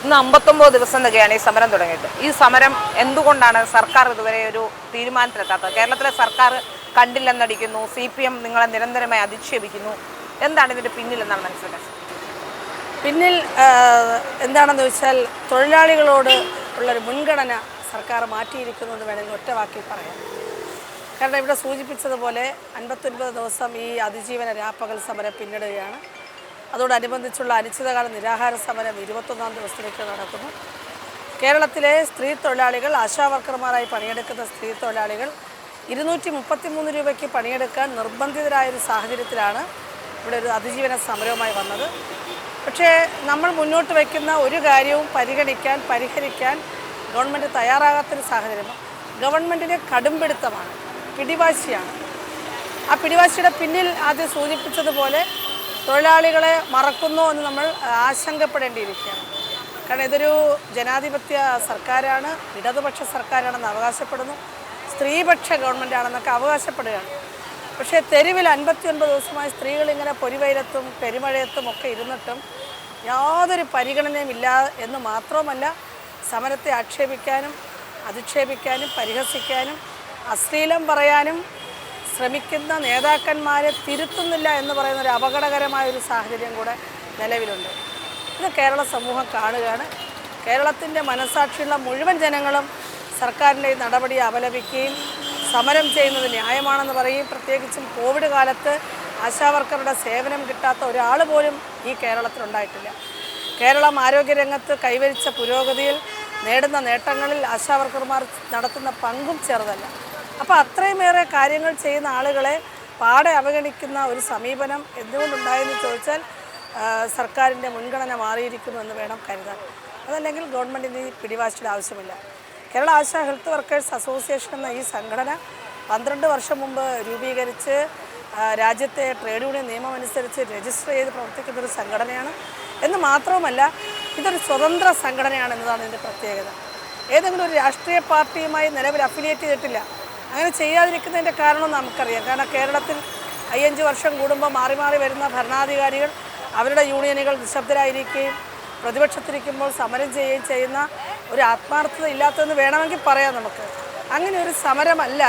ഇന്ന് 59 ദിവസം തികയാണ് ഈ സമരം തുടങ്ങിയിട്ട്. ഈ സമരം എന്തുകൊണ്ടാണ് സർക്കാർ ഇതുവരെ ഒരു തീരുമാനത്തിലെത്താത്തത്? കേരളത്തിലെ സർക്കാർ കണ്ടില്ലെന്നടിക്കുന്നു, CPM നിങ്ങളെ നിരന്തരമായി അധിക്ഷേപിക്കുന്നു. എന്താണ് ഇതിൻ്റെ പിന്നിലെന്നാണ് മനസ്സിലാക്കുന്നത്? പിന്നിൽ എന്താണെന്ന് വെച്ചാൽ തൊഴിലാളികളോട് ഉള്ളൊരു മുൻഗണന സർക്കാർ മാറ്റിയിരിക്കുന്നു എന്ന് വേണമെങ്കിൽ ഒറ്റ വാക്കിൽ പറയാം. കാരണം ഇവിടെ സൂചിപ്പിച്ചതുപോലെ 59 ദിവസം ഈ അതിജീവന രാപ്പകൽ സമരം പിന്നിടുകയാണ്. അതോടനുബന്ധിച്ചുള്ള അനിശ്ചിതകാല നിരാഹാര സമരം 21-ാം ദിവസത്തിലേക്ക് നടക്കുന്നു. കേരളത്തിലെ സ്ത്രീ തൊഴിലാളികൾ, ആശാവർക്കർമാരായി പണിയെടുക്കുന്ന സ്ത്രീ തൊഴിലാളികൾ 233 രൂപയ്ക്ക് പണിയെടുക്കാൻ നിർബന്ധിതരായൊരു സാഹചര്യത്തിലാണ് ഇവിടെ ഒരു അതിജീവന സമരവുമായി വന്നത്. പക്ഷേ നമ്മൾ മുന്നോട്ട് വയ്ക്കുന്ന ഒരു കാര്യവും പരിഹരിക്കാൻ ഗവൺമെൻറ് തയ്യാറാകാത്തൊരു സാഹചര്യം. ഗവൺമെൻറ്റിന് കടുംപിടുത്തമാണ്, പിടിവാശിയാണ്. ആ പിടിവാശിയുടെ പിന്നിൽ ആദ്യം സൂചിപ്പിച്ചതുപോലെ തൊഴിലാളികളെ മറക്കുന്നു എന്ന് നമ്മൾ ആശങ്കപ്പെടേണ്ടിയിരിക്കുകയാണ്. കാരണം ഇതൊരു ജനാധിപത്യ സർക്കാരാണ്, ഇടതുപക്ഷ സർക്കാരാണെന്ന് അവകാശപ്പെടുന്നു, സ്ത്രീപക്ഷ ഗവൺമെൻറ്റാണെന്നൊക്കെ അവകാശപ്പെടുകയാണ്. പക്ഷേ തെരുവിൽ 59 ദിവസമായി സ്ത്രീകൾ ഇങ്ങനെ പൊരിവെയിലത്തും പെരുമഴയത്തും ഒക്കെ ഇരുന്നിട്ടും യാതൊരു പരിഗണനയും ഇല്ല എന്ന് മാത്രമല്ല, സമരത്തെ ആക്ഷേപിക്കാനും അധിക്ഷേപിക്കാനും പരിഹസിക്കാനും അശ്ലീലം പറയാനും ശ്രമിക്കുന്ന നേതാക്കന്മാരെ തിരുത്തുന്നില്ല എന്ന് പറയുന്ന ഒരു അപകടകരമായൊരു സാഹചര്യം കൂടെ നിലവിലുണ്ട്. ഇത് കേരള സമൂഹം കാണുകയാണ്. കേരളത്തിൻ്റെ മനസ്സാക്ഷിയുള്ള മുഴുവൻ ജനങ്ങളും സർക്കാരിൻ്റെ ഈ നടപടിയെ അപലപിക്കുകയും സമരം ചെയ്യുന്നത് ന്യായമാണെന്ന് പറയും. പ്രത്യേകിച്ചും കോവിഡ് കാലത്ത് ആശാവർക്കറുടെ സേവനം കിട്ടാത്ത ഒരാൾ പോലും ഈ കേരളത്തിലുണ്ടായിട്ടില്ല. കേരളം ആരോഗ്യരംഗത്ത് കൈവരിച്ച പുരോഗതിയിൽ നേടുന്ന നേട്ടങ്ങളിൽ ആശാവർക്കർമാർ നടത്തുന്ന പങ്കും ചെറുതല്ല. അപ്പോൾ അത്രയുമേറെ കാര്യങ്ങൾ ചെയ്യുന്ന ആളുകളെ പാടെ അവഗണിക്കുന്ന ഒരു സമീപനം എന്തുകൊണ്ടുണ്ടായെന്ന് ചോദിച്ചാൽ സർക്കാരിൻ്റെ മുൻഗണന മാറിയിരിക്കുന്നു എന്ന് വേണം കരുതാൻ. അതല്ലെങ്കിൽ ഗവൺമെൻറ്റിന് ഈ പിടിവാശിയുടെ ആവശ്യമില്ല. Kerala ASHA health workers association എന്ന ഈ സംഘടന 12 വർഷം മുമ്പ് രൂപീകരിച്ച് രാജ്യത്തെ ട്രേഡ് യൂണിയൻ നിയമം അനുസരിച്ച് രജിസ്റ്റർ ചെയ്ത് പ്രവർത്തിക്കുന്നൊരു സംഘടനയാണ്. എന്ന് മാത്രവുമല്ല, ഇതൊരു സ്വതന്ത്ര സംഘടനയാണെന്നതാണ് ഇതിൻ്റെ പ്രത്യേകത. ഏതെങ്കിലും ഒരു രാഷ്ട്രീയ പാർട്ടിയുമായി നിലവിൽ അഫിലിയേറ്റ് ചെയ്തിട്ടില്ല. അങ്ങനെ ചെയ്യാതിരിക്കുന്നതിൻ്റെ കാരണം നമുക്കറിയാം. കാരണം കേരളത്തിൽ 5 വർഷം കൂടുമ്പോൾ മാറി മാറി വരുന്ന ഭരണാധികാരികൾ അവരുടെ യൂണിയനുകൾ നിശബ്ദരായിരിക്കുകയും പ്രതിപക്ഷത്തിരിക്കുമ്പോൾ സമരം ചെയ്യുകയും ചെയ്യുന്ന ഒരു ആത്മാർത്ഥത ഇല്ലാത്തതെന്ന് വേണമെങ്കിൽ പറയാം നമുക്ക്. അങ്ങനെ ഒരു സമരമല്ല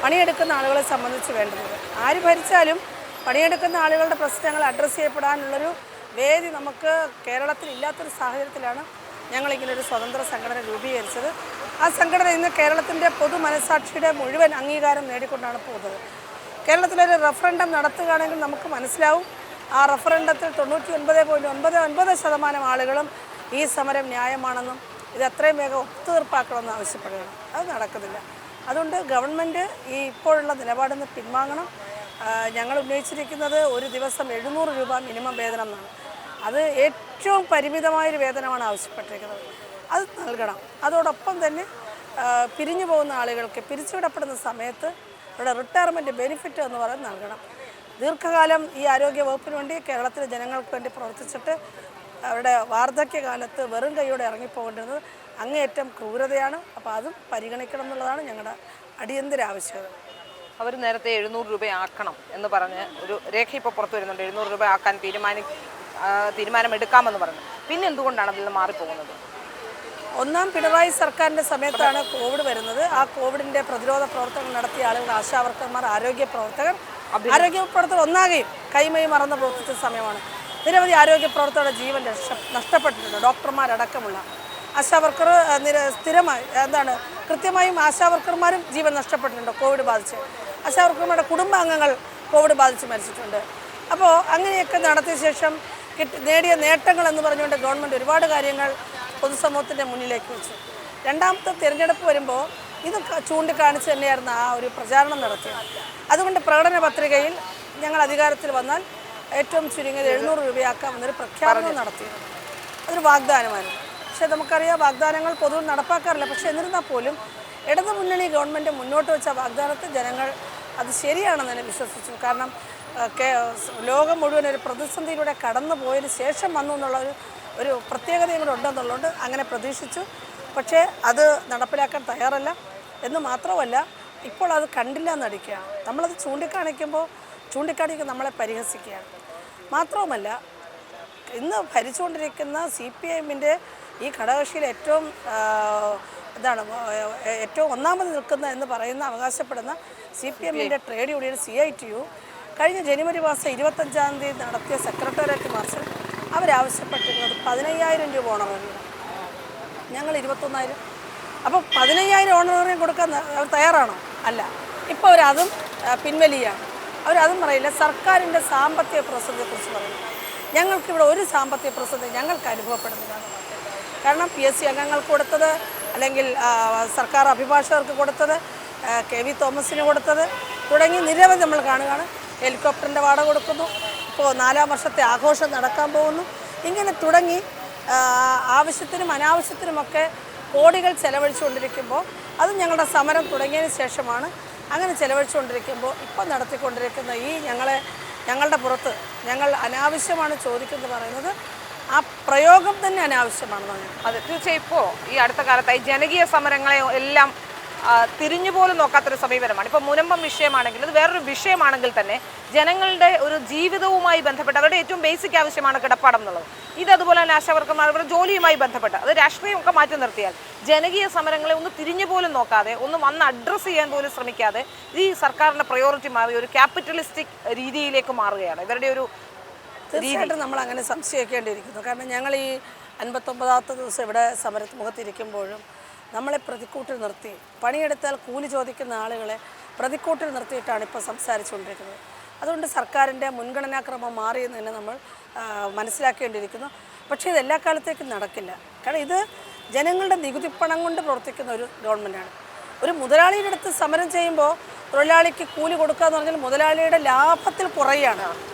പണിയെടുക്കുന്ന ആളുകളെ സംബന്ധിച്ച് വേണ്ടത്. ആര് ഭരിച്ചാലും പണിയെടുക്കുന്ന ആളുകളുടെ പ്രശ്നങ്ങൾ അഡ്രസ്സ് ചെയ്യപ്പെടാനുള്ളൊരു വേദി നമുക്ക് കേരളത്തിൽ ഇല്ലാത്തൊരു സാഹചര്യത്തിലാണ് ഞങ്ങളിങ്ങനൊരു സ്വതന്ത്ര സംഘടന രൂപീകരിച്ചത്. ആ സംഘടന ഇന്ന് കേരളത്തിൻ്റെ പൊതു മനസ്സാക്ഷിയുടെ മുഴുവൻ അംഗീകാരം നേടിക്കൊണ്ടാണ് പോകുന്നത്. കേരളത്തിലൊരു റഫറൻഡം നടത്തുകയാണെങ്കിൽ നമുക്ക് മനസ്സിലാവും, ആ റഫറൻഡത്തിൽ 99.99% ആളുകളും ഈ സമരം ന്യായമാണെന്നും ഇത് എത്രയും വേഗം ഒത്തുതീർപ്പാക്കണമെന്ന് ആവശ്യപ്പെടുകയാണ്. അത് നടക്കുന്നില്ല. അതുകൊണ്ട് ഗവൺമെൻറ് ഈ ഇപ്പോഴുള്ള നിലപാടിൽ നിന്ന് പിൻവാങ്ങണം. ഞങ്ങൾ ഉന്നയിച്ചിരിക്കുന്നത് ഒരു ദിവസം 700 രൂപ മിനിമം വേതനം എന്നാണ്. അത് ഏറ്റവും പരിമിതമായൊരു വേതനമാണ് ആവശ്യപ്പെട്ടിരിക്കുന്നത്. അത് നൽകണം. അതോടൊപ്പം തന്നെ പിരിഞ്ഞു പോകുന്ന ആളുകൾക്ക് പിരിച്ചുവിടപ്പെടുന്ന സമയത്ത് അവരുടെ റിട്ടയർമെൻറ്റ് ബെനിഫിറ്റ് എന്ന് പറയുന്നത് നൽകണം. ദീർഘകാലം ഈ ആരോഗ്യ വകുപ്പിന് വേണ്ടി കേരളത്തിലെ ജനങ്ങൾക്ക് വേണ്ടി പ്രവർത്തിച്ചിട്ട് അവരുടെ വാർദ്ധക്യകാലത്ത് വെറും കൈയോടെ ഇറങ്ങിപ്പോകേണ്ടത് അങ്ങേയറ്റം ക്രൂരതയാണ്. അപ്പോൾ അതും പരിഗണിക്കണം എന്നുള്ളതാണ് ഞങ്ങളുടെ അടിയന്തര ആവശ്യകത. അവർ നേരത്തെ 700 രൂപയാക്കണം എന്ന് പറഞ്ഞ് ഒരു രേഖ ഇപ്പോൾ പുറത്തു വരുന്നുണ്ട്. 700 രൂപ ആക്കാൻ തീരുമാനമെടുക്കാമെന്ന് പറഞ്ഞു. പിന്നെ എന്തുകൊണ്ടാണ് അതിൽ നിന്ന് മാറിപ്പോകുന്നത്? ഒന്നാം പിണറായി സർക്കാരിൻ്റെ സമയത്താണ് കോവിഡ് വരുന്നത്. ആ കോവിഡിൻ്റെ പ്രതിരോധ പ്രവർത്തനങ്ങൾ നടത്തിയ ആളുകൾ, ആശാവർക്കർമാർ, ആരോഗ്യ പ്രവർത്തകർ ഒന്നാകെയും കൈമയും മറന്ന് പ്രവർത്തിച്ച സമയമാണ്. നിരവധി ആരോഗ്യ പ്രവർത്തകരുടെ ജീവൻ നഷ്ടപ്പെട്ടിട്ടുണ്ട്. ഡോക്ടർമാരടക്കമുള്ള ആശാവർക്കർ സ്ഥിരമായി കൃത്യമായും ആശാവർക്കർമാരും ജീവൻ നഷ്ടപ്പെട്ടിട്ടുണ്ട് കോവിഡ് ബാധിച്ച്. ആശാവർക്കർമാരുടെ കുടുംബാംഗങ്ങൾ കോവിഡ് ബാധിച്ച് മരിച്ചിട്ടുണ്ട്. അപ്പോൾ അങ്ങനെയൊക്കെ നടത്തിയ ശേഷം നേടിയ നേട്ടങ്ങൾ എന്ന് പറഞ്ഞുകൊണ്ട് ഗവൺമെൻറ് ഒരുപാട് കാര്യങ്ങൾ പൊതുസമൂഹത്തിൻ്റെ മുന്നിലേക്ക് വെച്ചു. രണ്ടാമത്തെ തിരഞ്ഞെടുപ്പ് വരുമ്പോൾ ഇത് ചൂണ്ടിക്കാണിച്ച് തന്നെയായിരുന്നു ആ ഒരു പ്രചാരണം നടത്തിയത്. അതുകൊണ്ട് പ്രകടന പത്രികയിൽ ഞങ്ങൾ അധികാരത്തിൽ വന്നാൽ ഏറ്റവും ചുരുങ്ങിയത് 700 രൂപയാക്കാമെന്നൊരു പ്രഖ്യാപനം നടത്തിയത്. അതൊരു വാഗ്ദാനമായിരുന്നു. പക്ഷേ നമുക്കറിയാം, വാഗ്ദാനങ്ങൾ പൊതുവിൽ നടപ്പാക്കാറില്ല. പക്ഷേ എന്നിരുന്നാൽ പോലും ഇടതു മുന്നണി ഗവൺമെൻറ് മുന്നോട്ട് വെച്ച വാഗ്ദാനത്തിൽ ജനങ്ങൾ അത് ശരിയാണെന്ന് തന്നെ വിശ്വസിച്ചു. കാരണം ലോകം മുഴുവൻ ഒരു പ്രതിസന്ധിയിലൂടെ കടന്നു പോയതിന് ശേഷം വന്നു എന്നുള്ള ഒരു പ്രത്യേകതയും കൂടെ ഉണ്ടെന്നുള്ളതുകൊണ്ട് അങ്ങനെ പ്രതീക്ഷിച്ചു. പക്ഷേ അത് നടപ്പിലാക്കാൻ തയ്യാറല്ല. എന്ന് മാത്രമല്ല, ഇപ്പോൾ അത് കണ്ടില്ല എന്നടിക്കുകയാണ്. നമ്മളത് ചൂണ്ടിക്കാണിക്കുമ്പോൾ നമ്മളെ പരിഹസിക്കുകയാണ്. മാത്രവുമല്ല, ഇന്ന് ഭരിച്ചുകൊണ്ടിരിക്കുന്ന CPIഎമ്മിൻ്റെ ഈ ഘടകകക്ഷിയിൽ ഏറ്റവും ഒന്നാമത് നിൽക്കുന്ന എന്ന് പറയുന്ന അവകാശപ്പെടുന്ന CPMൻ്റെ ട്രേഡ് യൂണിയൻ CITU കഴിഞ്ഞ ജനുവരി മാസം 25-ാം തീയതി നടത്തിയ സെക്രട്ടേറിയറ്റ് മാർച്ചിൽ അവരാവശ്യപ്പെട്ടിരുന്നത് 15,000 രൂപ ഓണറേറിയം. ഞങ്ങൾ 21,000. അപ്പോൾ 15,000 ഓണറേറിയം കൊടുക്കാൻ അവർ തയ്യാറാണോ? അല്ല. ഇപ്പോൾ അവരതും പിൻവലിയാണ്. അവരതും പറയില്ല. സർക്കാരിൻ്റെ സാമ്പത്തിക പ്രതിസന്ധിയെക്കുറിച്ച് പറയുന്നു. ഞങ്ങൾക്കിവിടെ ഒരു സാമ്പത്തിക പ്രതിസന്ധി ഞങ്ങൾക്ക് അനുഭവപ്പെടുന്നതാണ്. കാരണം PSC അംഗങ്ങൾക്ക് കൊടുത്തത്, അല്ലെങ്കിൽ സർക്കാർ അഭിഭാഷകർക്ക് കൊടുത്തത്, KV തോമസിന് കൊടുത്തത് തുടങ്ങി നിരവധി നമ്മൾ കാണുകയാണ്. ഹെലികോപ്റ്ററിൻ്റെ വാടക കൊടുക്കുന്നു. ഇപ്പോൾ 4-ാം വർഷത്തെ ആഘോഷം നടക്കാൻ പോകുന്നു. ഇങ്ങനെ തുടങ്ങി ആവശ്യത്തിനും അനാവശ്യത്തിനുമൊക്കെ കോടികൾ ചെലവഴിച്ചുകൊണ്ടിരിക്കുമ്പോൾ, അത് ഞങ്ങളുടെ സമരം തുടങ്ങിയതിന് ശേഷമാണ് അങ്ങനെ ചെലവഴിച്ചുകൊണ്ടിരിക്കുമ്പോൾ ഇപ്പോൾ നടത്തിക്കൊണ്ടിരിക്കുന്ന ഈ ഞങ്ങളുടെ പുറത്ത് ഞങ്ങൾ അനാവശ്യമാണ് ചോദിക്കുന്നത് പറയുന്നത്, ആ പ്രയോഗം തന്നെ അനാവശ്യമാണെന്നാണ്. അത് തീർച്ചയായും ഇപ്പോൾ ഈ അടുത്ത കാലത്തായി ജനകീയ സമരങ്ങളെ എല്ലാം തിരിഞ്ഞു പോലും നോക്കാത്തൊരു സമീപനമാണ്. ഇപ്പോൾ മുനമ്പം വിഷയമാണെങ്കിൽ അത് വേറൊരു വിഷയമാണെങ്കിൽ തന്നെ ജനങ്ങളുടെ ഒരു ജീവിതവുമായി ബന്ധപ്പെട്ട് അവരുടെ ഏറ്റവും ബേസിക് ആവശ്യമാണ് കിടപ്പാടം എന്നുള്ളത്. ഇതതുപോലെ തന്നെ ആശാവർക്കർമാർ അവരുടെ ജോലിയുമായി ബന്ധപ്പെട്ട് അത് രാഷ്ട്രീയമൊക്കെ മാറ്റി നിർത്തിയാൽ ജനകീയ സമരങ്ങളെ ഒന്ന് തിരിഞ്ഞു പോലും നോക്കാതെ, ഒന്ന് വന്ന് അഡ്രസ്സ് ചെയ്യാൻ പോലും ശ്രമിക്കാതെ ഈ സർക്കാരിൻ്റെ പ്രയോറിറ്റി മാറി ഒരു ക്യാപിറ്റലിസ്റ്റിക് രീതിയിലേക്ക് മാറുകയാണ് ഇവരുടെ ഒരു. തീർച്ചയായിട്ടും നമ്മൾ അങ്ങനെ സംശയിക്കേണ്ടിയിരിക്കുന്നു. കാരണം ഞങ്ങൾ ഈ 59-ാമത്തെ ദിവസം ഇവിടെ സമരമുഖത്തിരിക്കുമ്പോഴും നമ്മളെ പ്രതിക്കൂട്ടിൽ നിർത്തി, പണിയെടുത്താൽ കൂലി ചോദിക്കുന്ന ആളുകളെ പ്രതിക്കൂട്ടിൽ നിർത്തിയിട്ടാണ് ഇപ്പോൾ സംസാരിച്ചുകൊണ്ടിരിക്കുന്നത്. അതുകൊണ്ട് സർക്കാരിൻ്റെ മുൻഗണനാക്രമം മാറിയെന്ന് തന്നെ നമ്മൾ മനസ്സിലാക്കേണ്ടിയിരിക്കുന്നു. പക്ഷേ ഇത് എല്ലാ കാലത്തേക്കും നടക്കില്ല. കാരണം ഇത് ജനങ്ങളുടെ നികുതിപ്പണം കൊണ്ട് പ്രവർത്തിക്കുന്ന ഒരു ഗവൺമെൻറ്റാണ്. ഒരു മുതലാളിയുടെ അടുത്ത് സമരം ചെയ്യുമ്പോൾ തൊഴിലാളിക്ക് കൂലി കൊടുക്കുക എന്ന് പറഞ്ഞാൽ മുതലാളിയുടെ ലാഭത്തിൽ കുറയാണ്,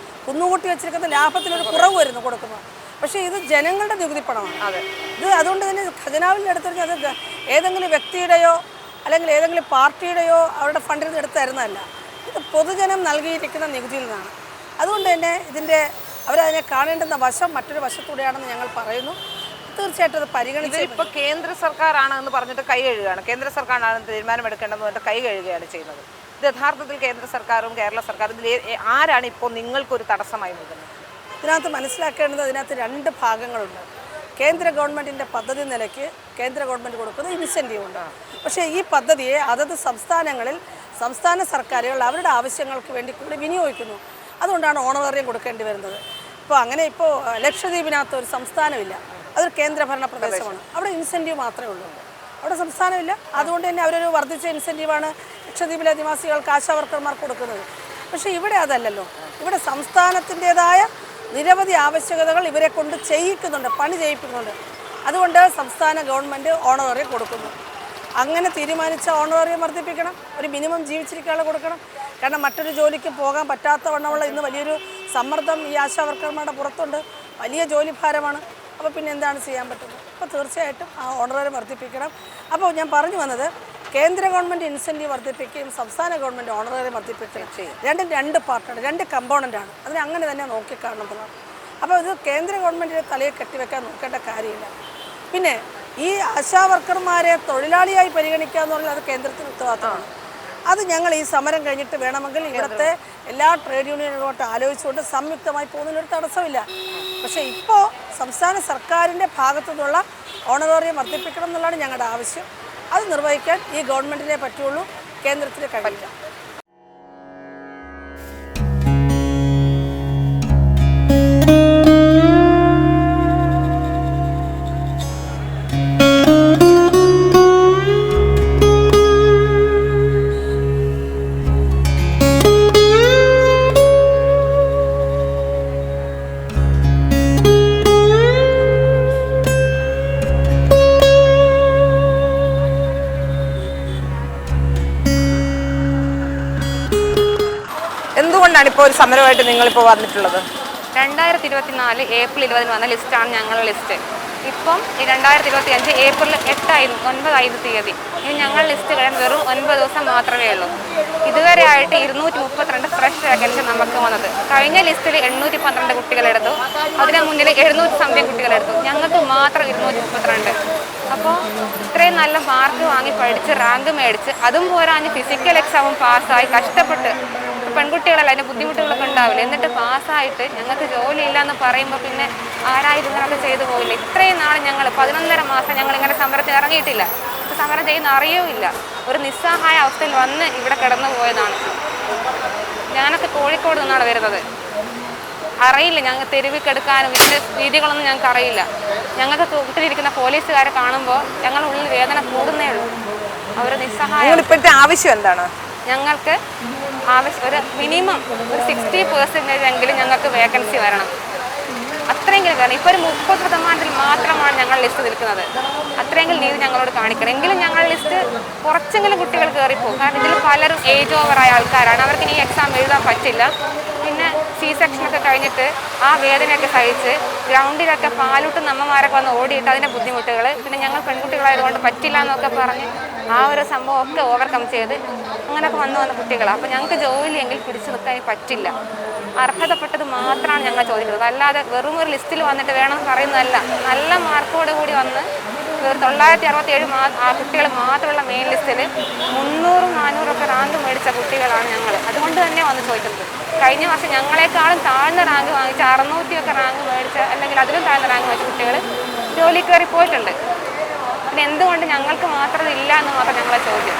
കുന്നുകൂട്ടി വെച്ചിരിക്കുന്ന ലാഭത്തിലൊരു കുറവ് വരുന്നു കൊടുക്കുന്നത്. പക്ഷേ ഇത് ജനങ്ങളുടെ നികുതിപ്പണമാണ്. ഇത് അതുകൊണ്ട് തന്നെ ഖജനാവിൻ്റെ അടുത്ത് അത് ഏതെങ്കിലും വ്യക്തിയുടെയോ അല്ലെങ്കിൽ ഏതെങ്കിലും പാർട്ടിയുടെയോ അവരുടെ ഫണ്ടിൽ നിന്ന് എടുത്തായിരുന്നല്ല, ഇത് പൊതുജനം നൽകിയിരിക്കുന്ന നികുതിയിൽ നിന്നാണ്. അതുകൊണ്ട് തന്നെ അവരതിനെ കാണേണ്ടുന്ന വശം മറ്റൊരു വശത്തൂടെയാണെന്ന് ഞങ്ങൾ പറയുന്നു. തീർച്ചയായിട്ടും അത് പരിഗണിച്ച് ഇപ്പോൾ കേന്ദ്ര സർക്കാരാണ് എന്ന് പറഞ്ഞിട്ട് കൈ കഴുകുകയാണ്. കേന്ദ്ര സർക്കാരാണ് തീരുമാനമെടുക്കേണ്ടതെന്ന് പറഞ്ഞിട്ട് കൈ കഴുകുകയാണ് ചെയ്യുന്നത്. ഇത് യഥാർത്ഥത്തിൽ കേന്ദ്ര സർക്കാരും കേരള സർക്കാരും ഇതിൽ ആരാണ് ഇപ്പോൾ നിങ്ങൾക്കൊരു തടസ്സമായി നിൽക്കുന്നത്? ഇതിനകത്ത് മനസ്സിലാക്കേണ്ടത്, ഇതിനകത്ത് 2 ഭാഗങ്ങളുണ്ട്. കേന്ദ്ര ഗവൺമെൻറ്റിൻ്റെ പദ്ധതി നിലയ്ക്ക് കേന്ദ്ര ഗവൺമെൻറ് കൊടുക്കുന്ന ഇൻസെൻറ്റീവ് ഉണ്ട്. പക്ഷേ ഈ പദ്ധതിയെ അതത് സംസ്ഥാനങ്ങളിൽ സംസ്ഥാന സർക്കാരുകൾ അവരുടെ ആവശ്യങ്ങൾക്ക് വേണ്ടി കൂടി വിനിയോഗിക്കുന്നു. അതുകൊണ്ടാണ് ഓണറേറിയം കൊടുക്കേണ്ടി വരുന്നത്. ഇപ്പോൾ ലക്ഷദ്വീപിനകത്ത് ഒരു സംസ്ഥാനമില്ല, അതൊരു കേന്ദ്രഭരണ പ്രദേശമാണ്. അവിടെ ഇൻസെൻറ്റീവ് മാത്രമേ ഉള്ളൂ, അവിടെ സംസ്ഥാനമില്ല. അതുകൊണ്ട് തന്നെ അവരൊരു വർദ്ധിച്ച ഇൻസെൻറ്റീവാണ് ലക്ഷദ്വീപിലെ നിവാസികൾക്ക് ആശാവർക്കർമാർക്ക് കൊടുക്കുന്നത്. പക്ഷേ ഇവിടെ അതല്ലല്ലോ. ഇവിടെ സംസ്ഥാനത്തിൻ്റേതായ നിരവധി ആവശ്യകതകൾ ഇവരെ കൊണ്ട് ചെയ്യിക്കുന്നുണ്ട്, പണി ചെയ്യിപ്പിക്കുന്നുണ്ട്. അതുകൊണ്ട് സംസ്ഥാന ഗവൺമെൻറ് ഓണറേറിയം കൊടുക്കുന്നു. അങ്ങനെ തീരുമാനിച്ച ഓണറേറിയം വർദ്ധിപ്പിക്കണം, ഒരു മിനിമം ജീവിച്ചിരിക്കാനുള്ള കൊടുക്കണം. കാരണം മറ്റൊരു ജോലിക്ക് പോകാൻ പറ്റാത്ത വണ്ണമുള്ള ഇന്ന് വലിയൊരു സമ്മർദ്ദം ഈ ആശാവർക്കർമാരുടെ പുറത്തുണ്ട്, വലിയ ജോലിഭാരമാണ്. അപ്പോൾ പിന്നെ എന്താണ് ചെയ്യാൻ പറ്റുന്നത്? അപ്പോൾ തീർച്ചയായിട്ടും ആ ഓണറേറിയം വർദ്ധിപ്പിക്കണം. അപ്പോൾ ഞാൻ പറഞ്ഞു വന്നത്, കേന്ദ്ര ഗവൺമെൻറ് ഇൻസെൻറ്റീവ് വർദ്ധിപ്പിക്കുകയും സംസ്ഥാന ഗവൺമെൻറ് ഓണറേറിയം വർദ്ധിപ്പിക്കുകയും ചെയ്യും. രണ്ടും 2 പാർട്ടാണ്, 2 കമ്പോണൻ്റാണ്. അതിനെ അങ്ങനെ തന്നെ നോക്കിക്കാണുന്നതാണ്. അപ്പോൾ ഇത് കേന്ദ്ര ഗവൺമെൻറ്റിൻ്റെ തലയെ കെട്ടിവെക്കാൻ നോക്കേണ്ട കാര്യമില്ല. പിന്നെ ഈ ആശാവർക്കർമാരെ തൊഴിലാളിയായി പരിഗണിക്കുക എന്ന് പറഞ്ഞാൽ അത് കേന്ദ്രത്തിന് ഉത്തരവാദിത്തമാണ്. അത് ഞങ്ങൾ ഈ സമരം കഴിഞ്ഞിട്ട് വേണമെങ്കിൽ ഇവിടുത്തെ എല്ലാ ട്രേഡ് യൂണിയനുകളോട്ട് ആലോചിച്ചുകൊണ്ട് സംയുക്തമായി പോകുന്നതിനൊരു തടസ്സമില്ല. പക്ഷേ ഇപ്പോൾ സംസ്ഥാന സർക്കാരിൻ്റെ ഭാഗത്തു നിന്നുള്ള ഓണറേറിയം വർദ്ധിപ്പിക്കണം എന്നുള്ളതാണ് ഞങ്ങളുടെ ആവശ്യം. അത് നിർവഹിക്കാൻ ഈ ഗവൺമെൻറ്റിനെ പറ്റുള്ളൂ, കേന്ദ്രത്തിന് കഴിയില്ല. എന്തുകൊണ്ടാണ് ഇപ്പോൾ ഒരു സമരമായിട്ട് നിങ്ങളിപ്പോൾ വന്നിട്ടുള്ളത്? 2024 ഏപ്രിൽ 20 വന്ന ലിസ്റ്റാണ് ഞങ്ങളുടെ ലിസ്റ്റ്. ഇപ്പം 2025 ഏപ്രിൽ 9 തീയതി. ഇനി ഞങ്ങൾ ലിസ്റ്റ് കഴിയാൻ വെറും 9 ദിവസം മാത്രമേ ഉള്ളൂ. ഇതുവരെ ആയിട്ട് 232 ഫ്രഷ് വേക്കൻസി നമുക്ക് വന്നത്. കഴിഞ്ഞ ലിസ്റ്റിൽ 812 കുട്ടികളെടുത്തു, അതിന് മുന്നിൽ 700 സംതിങ് കുട്ടികളെടുത്തു. ഞങ്ങൾക്ക് മാത്രം 232. അപ്പോൾ ഇത്രയും നല്ല മാർക്ക് വാങ്ങി പഠിച്ച് റാങ്ക് മേടിച്ച് അതും പോരാഞ്ഞ് ഫിസിക്കൽ എക്സാമും പാസ്സായി കഷ്ടപ്പെട്ട് പെൺകുട്ടികളല്ല, അതിൻ്റെ ബുദ്ധിമുട്ടുകളൊക്കെ ഉണ്ടാവില്ല. എന്നിട്ട് പാസ്സായിട്ട് ഞങ്ങൾക്ക് ജോലിയില്ല എന്ന് പറയുമ്പോൾ പിന്നെ ആരായിരുന്നു ഇങ്ങനെയൊക്കെ ചെയ്തു പോയില്ല. ഇത്രയും നാൾ ഞങ്ങൾ 11.5 മാസം ഞങ്ങൾ ഇങ്ങനെ സമരത്തിന് ഇറങ്ങിയിട്ടില്ല. സമരം ചെയ്യുന്ന അറിയുമില്ല. ഒരു നിസ്സഹായ അവസ്ഥയിൽ വന്ന് ഇവിടെ കിടന്നു പോയതാണ്. ഞാനൊക്കെ കോഴിക്കോട് നിന്നാണ് വരുന്നത്. അറിയില്ല, ഞങ്ങൾ തെരുവിൽ കിടക്കാനും ഇതിൻ്റെ രീതികളൊന്നും ഞങ്ങൾക്ക് അറിയില്ല. ഞങ്ങൾക്ക് കൂട്ടിലിരിക്കുന്ന പോലീസുകാരെ കാണുമ്പോൾ ഞങ്ങളുടെ ഉള്ളിൽ വേദന കൂടുന്നേ ഉള്ളൂ. അവർ നിസ്സഹായം. ഇപ്പോഴത്തെ ആവശ്യം എന്താണ്? ഞങ്ങൾക്ക് ഒരു മിനിമം ഒരു 60% എങ്കിലും ഞങ്ങൾക്ക് വേക്കൻസി വരണം. അത്രയെങ്കിലും വരണം. ഇപ്പോൾ ഒരു 30% മാത്രമാണ് ഞങ്ങൾ ലിസ്റ്റ് നിൽക്കുന്നത്. അത്രയെങ്കിലും നീതി ഞങ്ങളോട് കാണിക്കണം. എങ്കിലും ഞങ്ങളുടെ ലിസ്റ്റ് കുറച്ചെങ്കിലും കുട്ടികൾ കയറിപ്പോകും. കാരണം ഇതിൽ പലരും ഏജ് ഓവറായ ആൾക്കാരാണ്. അവർക്ക് ഇനി എക്സാം എഴുതാൻ പറ്റില്ല. പിന്നെ C-സെക്ഷനൊക്കെ കഴിഞ്ഞിട്ട് ആ വേദനയൊക്കെ സഹിച്ച് ഗ്രൗണ്ടിലൊക്കെ പാലൂട്ടുന്ന അമ്മമാരൊക്കെ വന്ന് ഓടിയിട്ട് അതിൻ്റെ ബുദ്ധിമുട്ടുകൾ, പിന്നെ ഞങ്ങൾ പെൺകുട്ടികളായതുകൊണ്ട് പറ്റില്ല എന്നൊക്കെ പറഞ്ഞ് ആ ഒരു സംഭവമൊക്കെ ഓവർകം ചെയ്ത് അങ്ങനെയൊക്കെ വന്ന കുട്ടികളാണ്. അപ്പോൾ ഞങ്ങൾക്ക് ജോലിയെങ്കിൽ പിടിച്ചു നിൽക്കാൻ പറ്റില്ല. അർഹതപ്പെട്ടത് മാത്രമാണ് ഞങ്ങൾ ചോദിക്കുന്നത്. അല്ലാതെ വെറും ഒരു ലിസ്റ്റിൽ വന്നിട്ട് വേണമെന്ന് പറയുന്നതല്ല. നല്ല മാർക്കോട് കൂടി വന്ന് 967 കുട്ടികൾ മാത്രമുള്ള മെയിൻ ലിസ്റ്റിൽ 300-400 റാങ്ക് മേടിച്ച കുട്ടികളാണ് ഞങ്ങൾ. അതുകൊണ്ട് തന്നെ വന്ന് ചോദിക്കുന്നത്. കഴിഞ്ഞ വർഷം ഞങ്ങളെക്കാളും താഴ്ന്ന റാങ്ക് വാങ്ങിച്ച 600 റാങ്ക് മേടിച്ച, അല്ലെങ്കിൽ അതിലും താഴ്ന്ന റാങ്ക് വാങ്ങിച്ച കുട്ടികൾ ജോലി കയറി പോയിട്ടുണ്ട്. പിന്നെ എന്തുകൊണ്ട് ഞങ്ങൾക്ക് മാത്രം ഇല്ല എന്ന് മാത്രം ഞങ്ങളെ ചോദ്യം.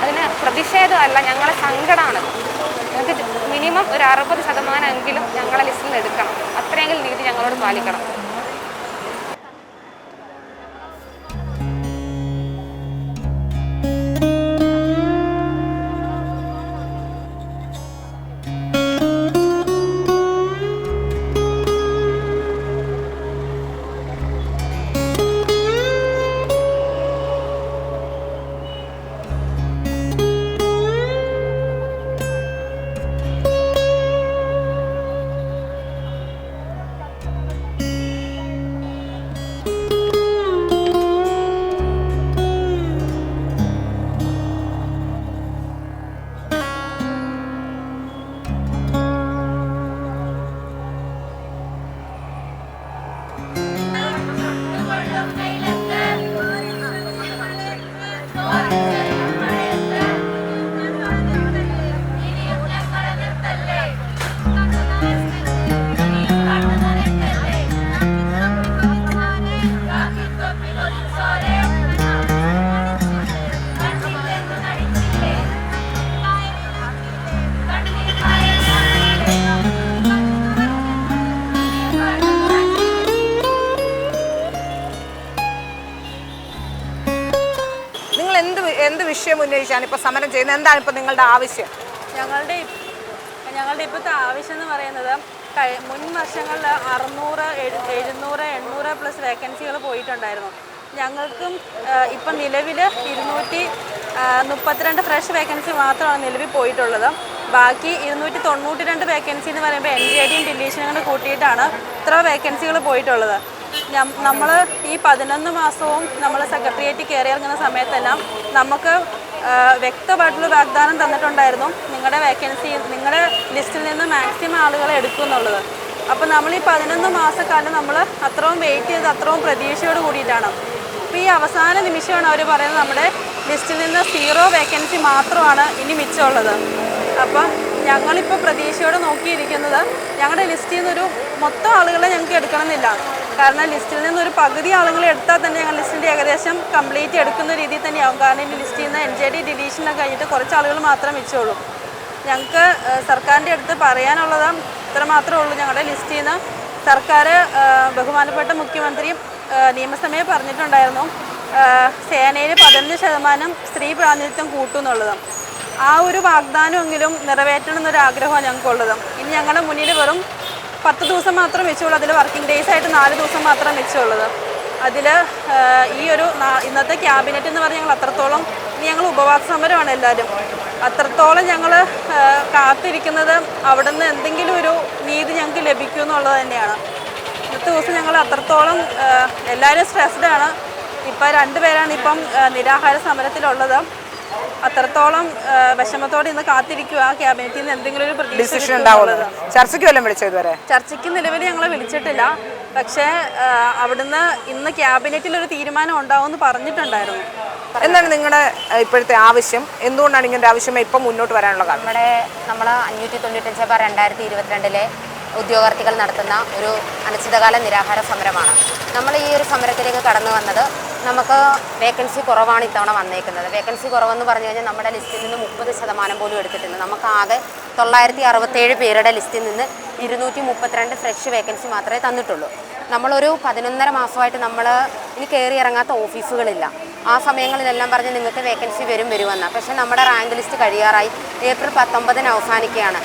അതിന് പ്രതിഷേധമല്ല, ഞങ്ങളെ സങ്കടമാണ്. ഞങ്ങൾക്ക് മിനിമം ഒരു 60% എങ്കിലും ഞങ്ങളെ ലിസ്റ്റിൽ നിന്ന് എടുക്കണം. അത്രയെങ്കിലും നീതി ഞങ്ങളോട് പാലിക്കണം. എന്ത് വിഷയം ഉന്നയിച്ചാണ് ഇപ്പോൾ സമരം ചെയ്യുന്നത്? എന്താണ് ഇപ്പോൾ നിങ്ങളുടെ ആവശ്യം? ഞങ്ങളുടെ ഇപ്പോഴത്തെ ആവശ്യം എന്ന് പറയുന്നത്, മുൻ വർഷങ്ങളിൽ 600, 700, 800 പ്ലസ് വേക്കൻസികൾ പോയിട്ടുണ്ടായിരുന്നു. ഞങ്ങൾക്കും ഇപ്പം നിലവിൽ 232 ഫ്രഷ് വേക്കൻസി മാത്രമാണ് നിലവിൽ പോയിട്ടുള്ളത്. ബാക്കി 292 വേക്കൻസി എന്ന് പറയുമ്പോൾ NJDയും ഡിലീഷനും കൂടെ കൂട്ടിയിട്ടാണ് ഇത്ര വേക്കൻസികൾ പോയിട്ടുള്ളത്. നമ്മൾ ഈ 11 മാസവും നമ്മൾ സെക്രട്ടേറിയറ്റിൽ കയറി ഇറങ്ങുന്ന സമയത്തെല്ലാം നമുക്ക് വ്യക്തമായിട്ടുള്ള വാഗ്ദാനം തന്നിട്ടുണ്ടായിരുന്നു, നിങ്ങളുടെ വേക്കൻസി നിങ്ങളുടെ ലിസ്റ്റിൽ നിന്ന് മാക്സിമം ആളുകളെ എടുക്കും എന്നുള്ളത്. അപ്പോൾ നമ്മൾ ഈ 11 മാസക്കാലം നമ്മൾ അത്രയും വെയിറ്റ് ചെയ്ത് അത്രയും പ്രതീക്ഷയോട് കൂടിയിട്ടാണ്. അപ്പോൾ ഈ അവസാന നിമിഷമാണ് അവർ പറയുന്നത് നമ്മുടെ ലിസ്റ്റിൽ നിന്ന് 0 വേക്കൻസി മാത്രമാണ് ഇനി മിച്ചമുള്ളത്. അപ്പം ഞങ്ങളിപ്പോൾ പ്രതീക്ഷയോടെ നോക്കിയിരിക്കുന്നത്, ഞങ്ങളുടെ ലിസ്റ്റിൽ നിന്നൊരു മൊത്തം ആളുകളെ ഞങ്ങൾക്ക് എടുക്കണമെന്നില്ല. കാരണം ലിസ്റ്റിൽ നിന്നൊരു പകുതി ആളുകളെ എടുത്താൽ തന്നെ ഞങ്ങൾ ലിസ്റ്റിൻ്റെ ഏകദേശം കംപ്ലീറ്റ് എടുക്കുന്ന രീതിയിൽ തന്നെയാവും. കാരണം ഈ ലിസ്റ്റിൽ നിന്ന് NJD ഡിലീഷനൊക്കെ കഴിഞ്ഞിട്ട് കുറച്ച് ആളുകൾ മാത്രമേ മിച്ചുള്ളൂ. ഞങ്ങൾക്ക് സർക്കാരിൻ്റെ അടുത്ത് പറയാനുള്ളത് ഇത്ര മാത്രമേ ഉള്ളൂ. ഞങ്ങളുടെ ലിസ്റ്റിൽ നിന്ന് സർക്കാർ, ബഹുമാനപ്പെട്ട മുഖ്യമന്ത്രിയും നിയമസഭയിൽ പറഞ്ഞിട്ടുണ്ടായിരുന്നു, സേനയിൽ 15% സ്ത്രീ പ്രാതിനിധ്യം കൂട്ടുമെന്നുള്ളത്. ആ ഒരു വാഗ്ദാനമെങ്കിലും നിറവേറ്റണം എന്നൊരാഗ്രഹമാണ് ഞങ്ങൾക്കുള്ളത്. ഇനി ഞങ്ങളുടെ മുന്നിൽ വെറും 10 ദിവസം മാത്രം വെച്ചുള്ളൂ. അതിൽ വർക്കിംഗ് ഡേയ്സ് ആയിട്ട് 4 ദിവസം മാത്രം വെച്ചുള്ളത്. അതിൽ ഈ ഒരു ഇന്നത്തെ ക്യാബിനറ്റ് എന്ന് പറഞ്ഞാൽ ഞങ്ങൾ അത്രത്തോളം, ഇനി ഞങ്ങൾ ഉപവാസ സമരമാണ് എല്ലാവരും. അത്രത്തോളം ഞങ്ങൾ കാത്തിരിക്കുന്നത് അവിടെ നിന്ന് എന്തെങ്കിലും ഒരു നീതി ഞങ്ങൾക്ക് ലഭിക്കും എന്നുള്ളത് തന്നെയാണ്. ഇന്നത്തെ ദിവസം ഞങ്ങൾ അത്രത്തോളം എല്ലാവരും സ്ട്രെസ്ഡാണ്. ഇപ്പം 2 പേരാണ് ഇപ്പം നിരാഹാര സമരത്തിലുള്ളത്. അത്രത്തോളം വിഷമത്തോടെ ഇന്ന് കാത്തിരിക്കുക ക്യാബിനറ്റിൽ നിന്ന് എന്തെങ്കിലും ഒരു പ്രതീക്ഷ ഉണ്ടാവുന്നത്. ചർച്ചയ്ക്ക് വല്ലതും വിളിച്ചോ? ഇതുവരെ ചർച്ചയ്ക്ക് നിലവിൽ ഞങ്ങളെ വിളിച്ചിട്ടില്ല. പക്ഷേ അവിടുന്ന് ഇന്ന് ക്യാബിനറ്റിൽ ഒരു തീരുമാനം ഉണ്ടാവുമെന്ന് പറഞ്ഞിട്ടുണ്ടായിരുന്നു. എന്താണ് നിങ്ങളുടെ ഇപ്പോഴത്തെ ആവശ്യം? എന്തുകൊണ്ടാണ് ഇങ്ങനെ ആവശ്യം ഇപ്പം മുന്നോട്ട് വരാനുള്ള കാരണം? നമ്മൾ 595/2022 ഉദ്യോഗാർത്ഥികൾ നടത്തുന്ന ഒരു അനിശ്ചിതകാല നിരാഹാര സമരമാണ്. നമ്മൾ ഈ ഒരു സമരത്തിലേക്ക് കടന്നു വന്നത് നമുക്ക് വേക്കൻസി കുറവാണ് ഇത്തവണ വന്നേക്കുന്നത്. വേക്കൻസി കുറവെന്ന് പറഞ്ഞു കഴിഞ്ഞാൽ നമ്മുടെ ലിസ്റ്റിൽ നിന്ന് 30% പോലും എടുത്തിട്ടില്ല. നമുക്ക് ആകെ 967 പേരുടെ ലിസ്റ്റിൽ നിന്ന് 232 ഫ്രഷ് വേക്കൻസി മാത്രമേ തന്നിട്ടുള്ളൂ. നമ്മളൊരു 11.5 മാസമായിട്ട് നമ്മൾ ഇനി കയറി ഇറങ്ങാത്ത ഓഫീസുകളില്ല. ആ സമയങ്ങളിലെല്ലാം പറഞ്ഞ് നിങ്ങൾക്ക് വേക്കൻസി വരുമെന്ന്. പക്ഷേ നമ്മുടെ റാങ്ക് ലിസ്റ്റ് കഴിയാറായി. ഏപ്രിൽ 19 അവസാനിക്കുകയാണ്.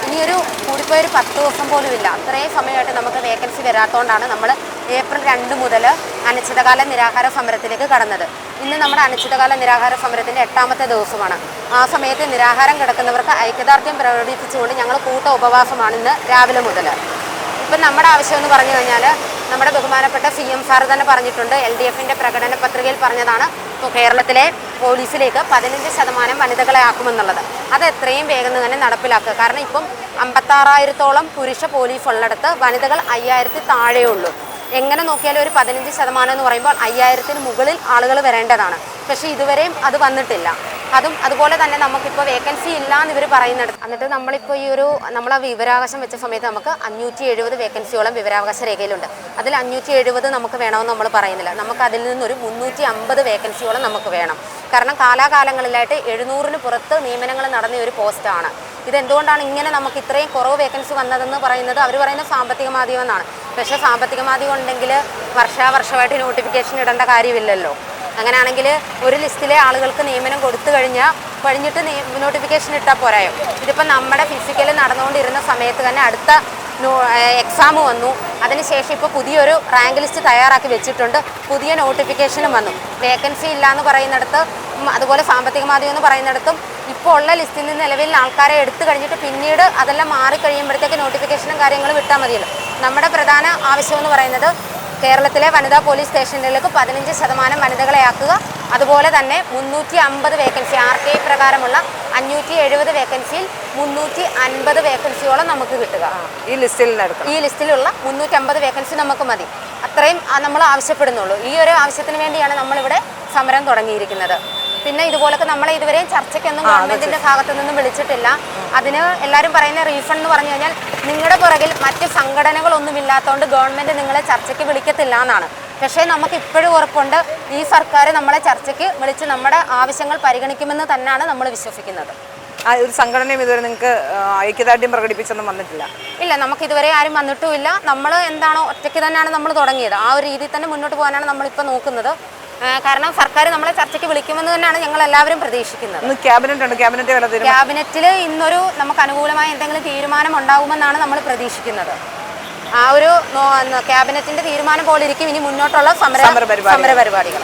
ഇനിയൊരു കൂടിപ്പോയൊരു 10 ദിവസം പോലും ഇല്ല. അത്രയും സമയമായിട്ട് നമുക്ക് വേക്കൻസി വരാത്തതുകൊണ്ടാണ് നമ്മൾ ഏപ്രിൽ 2 മുതൽ അനിശ്ചിതകാല നിരാഹാര സമരത്തിലേക്ക് കടന്നത്. ഇന്ന് നമ്മുടെ അനിശ്ചിതകാല നിരാഹാര സമരത്തിൻ്റെ 8ാമത്തെ ദിവസമാണ്. ആ സമയത്ത് നിരാഹാരം കിടക്കുന്നവർക്ക് ഐക്യദാർഢ്യം പ്രകടിപ്പിച്ചുകൊണ്ട് ഞങ്ങൾ കൂട്ട ഉപവാസമാണ് ഇന്ന് രാവിലെ മുതൽ. ഇപ്പം നമ്മുടെ ആവശ്യം എന്ന് പറഞ്ഞു കഴിഞ്ഞാൽ നമ്മുടെ ബഹുമാനപ്പെട്ട CM സാർ തന്നെ പറഞ്ഞിട്ടുണ്ട്, LDFൻ്റെ പ്രകടന പത്രികയിൽ പറഞ്ഞതാണ് കേരളത്തിലെ പോലീസിലേക്ക് 15% വനിതകളെ ആക്കുമെന്നുള്ളത്. അത് എത്രയും വേഗം തന്നെ നടപ്പിലാക്കുക. കാരണം ഇപ്പം 56,000-ഓളം പുരുഷ പോലീസ് ഉള്ളിടത്ത് വനിതകൾ 5,000 താഴെയുള്ളൂ. എങ്ങനെ നോക്കിയാലും ഒരു 15% എന്ന് പറയുമ്പോൾ 5,000-ന് മുകളിൽ ആളുകൾ വരേണ്ടതാണ്. പക്ഷേ ഇതുവരെയും അത് വന്നിട്ടില്ല. അതുപോലെ തന്നെ നമുക്കിപ്പോൾ വേക്കൻസി ഇല്ല എന്ന് ഇവർ പറയുന്നുണ്ട്. എന്നിട്ട് നമ്മളിപ്പോൾ നമ്മൾ വിവരാവകാശം വെച്ച സമയത്ത് നമുക്ക് 570 വേക്കൻസിയോളം വിവരാവകാശ രേഖയിലുണ്ട്. അതിൽ 570 നമുക്ക് വേണമെന്ന് നമ്മൾ പറയുന്നില്ല. നമുക്ക് അതിൽ നിന്നൊരു 350 വേക്കൻസിയോളം നമുക്ക് വേണം. കാരണം കാലാകാലങ്ങളിലായിട്ട് 700-ന് പുറത്ത് നിയമനങ്ങൾ നടന്ന ഒരു പോസ്റ്റാണ്. ഇതെന്തുകൊണ്ടാണ് ഇങ്ങനെ നമുക്ക് ഇത്രയും കുറവ് വേക്കൻസി വന്നതെന്ന് പറയുന്നത് അവർ പറയുന്നത് സാമ്പത്തിക മാധ്യമം എന്നാണ്. പക്ഷേ സാമ്പത്തിക മാധ്യമം ഉണ്ടെങ്കിൽ വർഷാവർഷമായിട്ട് നോട്ടിഫിക്കേഷൻ ഇടേണ്ട കാര്യമില്ലല്ലോ. അങ്ങനെയാണെങ്കിൽ ഒരു ലിസ്റ്റിലെ ആളുകൾക്ക് നിയമനം കഴിഞ്ഞിട്ട് നോട്ടിഫിക്കേഷൻ ഇട്ടാൽ പോരായോ? ഇതിപ്പോൾ നമ്മുടെ ഫിസിക്കൽ നടന്നുകൊണ്ടിരുന്ന സമയത്ത് തന്നെ അടുത്ത എക്സാം വന്നു. അതിനുശേഷം ഇപ്പോൾ പുതിയൊരു റാങ്ക് ലിസ്റ്റ് തയ്യാറാക്കി വെച്ചിട്ടുണ്ട്. പുതിയ നോട്ടിഫിക്കേഷനും വന്നു. വേക്കൻസി ഇല്ല എന്ന് പറയുന്നിടത്ത്, അതുപോലെ സാമ്പത്തിക മാധ്യമം എന്ന് പറയുന്നിടത്തും ഇപ്പോൾ ഉള്ള ലിസ്റ്റിൽ നിന്ന് നിലവിൽ ആൾക്കാരെ എടുത്തു കഴിഞ്ഞിട്ട് പിന്നീട് അതെല്ലാം മാറിക്കഴിയുമ്പോഴത്തേക്ക് നോട്ടിഫിക്കേഷനും കാര്യങ്ങളും വിട്ടാൽ മതിയല്ലോ. നമ്മുടെ പ്രധാന ആവശ്യമെന്ന് പറയുന്നത് കേരളത്തിലെ വനിതാ പോലീസ് സ്റ്റേഷനുകളിലേക്ക് 15% വനിതകളെ ആക്കുക. അതുപോലെ തന്നെ 350 വേക്കൻസി RTI പ്രകാരമുള്ള 570 വേക്കൻസിയിൽ 350 വേക്കൻസിയോളം നമുക്ക് കിട്ടുക. ഈ ലിസ്റ്റിലുള്ള 350 വേക്കൻസി നമുക്ക് മതി. അത്രയും നമ്മൾ ആവശ്യപ്പെടുന്നുള്ളൂ. ഈ ഒരു ആവശ്യത്തിന് വേണ്ടിയാണ് നമ്മളിവിടെ സമരം തുടങ്ങിയിരിക്കുന്നത്. പിന്നെ ഇതുപോലൊക്കെ നമ്മളെ ഇതുവരെയും ചർച്ചയ്ക്കൊന്നും ഗവൺമെന്റിന്റെ ഭാഗത്തു നിന്നും വിളിച്ചിട്ടില്ല. അതിന് എല്ലാവരും പറയുന്ന റീഫണ്ട് എന്ന് പറഞ്ഞു കഴിഞ്ഞാൽ നിങ്ങളുടെ പുറകിൽ മറ്റ് സംഘടനകളൊന്നുമില്ലാത്തതുകൊണ്ട് ഗവൺമെന്റ് നിങ്ങളെ ചർച്ചയ്ക്ക് വിളിക്കത്തില്ല എന്നാണ്. പക്ഷേ നമുക്ക് ഇപ്പോഴും ഉറപ്പുണ്ട് ഈ സർക്കാർ നമ്മളെ ചർച്ചയ്ക്ക് വിളിച്ച് നമ്മുടെ ആവശ്യങ്ങൾ പരിഗണിക്കുമെന്ന് തന്നെയാണ് നമ്മൾ വിശ്വസിക്കുന്നത്. ഒരു സംഘടനയും ഇതുവരെ നിങ്ങൾക്ക് ഐക്യദാർഢ്യം പ്രകടിപ്പിച്ചൊന്നും വന്നിട്ടില്ല? ഇല്ല, നമുക്ക് ഇതുവരെ ആരും വന്നിട്ടും ഇല്ല. നമ്മൾ എന്താണോ ഒറ്റയ്ക്ക് തന്നെയാണ് നമ്മൾ തുടങ്ങിയത്. ആ ഒരു രീതിയിൽ തന്നെ മുന്നോട്ട് പോകാനാണ് നമ്മളിപ്പോൾ നോക്കുന്നത്. കാരണം സർക്കാർ നമ്മളെ ചർച്ചയ്ക്ക് വിളിക്കുമെന്ന് തന്നെയാണ് ഞങ്ങൾ എല്ലാവരും പ്രതീക്ഷിക്കുന്നത്. ക്യാബിനറ്റിൽ ഇന്നൊരു നമുക്ക് അനുകൂലമായ എന്തെങ്കിലും തീരുമാനം ഉണ്ടാകുമെന്നാണ് നമ്മൾ പ്രതീക്ഷിക്കുന്നത്. ആ ഒരു ക്യാബിനറ്റിന്റെ തീരുമാനം പോലെ ഇരിക്കും ഇനി മുന്നോട്ടുള്ള സമര പരിപാടികൾ.